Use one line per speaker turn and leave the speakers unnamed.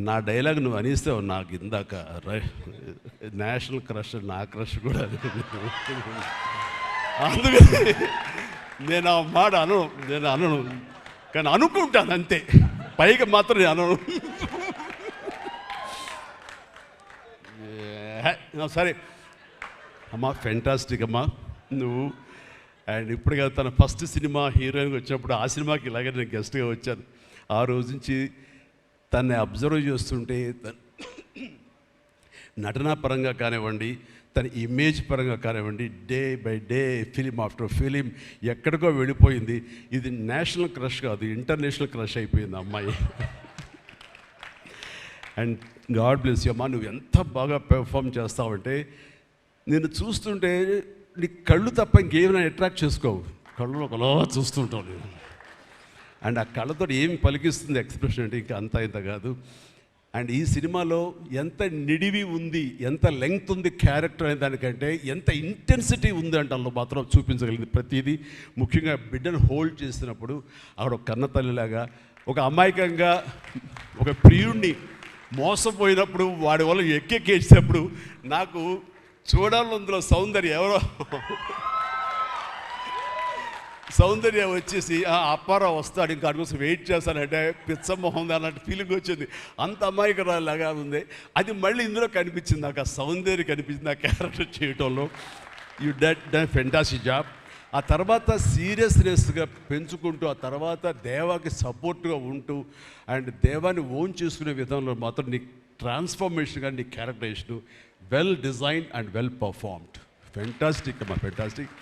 నా డైలాగ్ నువ్వు అనిస్తావు నాకు ఇందాక నేషనల్ క్రష్, నా క్రష్ కూడా అందుకని నేను ఆ మాట అనను కానీ అనుకుంటాను అంతే, పైగా మాత్రం నేను అనను. సరే అమ్మా, ఫెంటాస్టిక్ అమ్మా నువ్వు. అండ్ ఇప్పుడుగా తన ఫస్ట్ సినిమా హీరోయిన్గా వచ్చినప్పుడు ఆ సినిమాకి ఇలాగే నేను గెస్ట్గా వచ్చాను. ఆ రోజు నుంచి తన్ని అబ్జర్వ్ చేస్తుంటే నటనా పరంగా కానివ్వండి, తన ఇమేజ్ పరంగా కానివ్వండి, day by day film after film ఎక్కడికో వెళ్ళిపోయింది. ఇది నేషనల్ క్రష్ కాదు, ఇంటర్నేషనల్ క్రష్ అయిపోయింది అమ్మాయి. అండ్ గాడ్ బ్లెస్ యూ అమ్మా, నువ్వు ఎంత బాగా పెర్ఫామ్ చేస్తావంటే నేను చూస్తుంటే నీ కళ్ళు తప్ప ఇంకేమైనా అట్రాక్ట్ చేసుకోవు, కళ్ళు ఒకలా చూస్తుంటావు నేను. అండ్ ఆ కళ్ళతో ఏమి పలికిస్తుంది ఎక్స్ప్రెషన్ అంటే ఇంకా అంత ఇంత కాదు. అండ్ ఈ సినిమాలో ఎంత నిడివి ఉంది, ఎంత లెంగ్త్ ఉంది క్యారెక్టర్ అనే దానికంటే ఎంత ఇంటెన్సిటీ ఉంది అంటే అందులో మాత్రం చూపించగలిగింది ప్రతిదీ. ముఖ్యంగా బిడ్డను హోల్డ్ చేసినప్పుడు అక్కడ ఒక కన్నతల్లిలాగా, ఒక అమాయకంగా ఒక ప్రియుణ్ణి మోసపోయినప్పుడు వాడి వల్ల ఎక్కేసినప్పుడు నాకు చూడాలి అందులో సౌందర్య వచ్చేసి అప్పారావు వస్తాడు ఇంకా అడుగు వెయిట్ చేస్తానంటే పిచ్చమొహం అన్నట్టు ఫీలింగ్ వచ్చింది. అంత అమాయకురాలాగా ఉంది. అది మళ్ళీ ఇందులో కనిపించింది, నాకు ఆ సౌందర్య కనిపించింది ఆ క్యారెక్టర్ చేయటంలో. You done fantastic job. ఆ తర్వాత సీరియస్నెస్గా పెంచుకుంటూ, ఆ తర్వాత దేవాకి సపోర్ట్గా ఉంటూ అండ్ దేవాన్ని ఓన్ చేసుకునే విధంలో మాత్రం నీ ట్రాన్స్ఫర్మేషన్ కానీ నీ characterization well designed and well performed. Fantastic అమ్మా, ఫెంటాస్టిక్.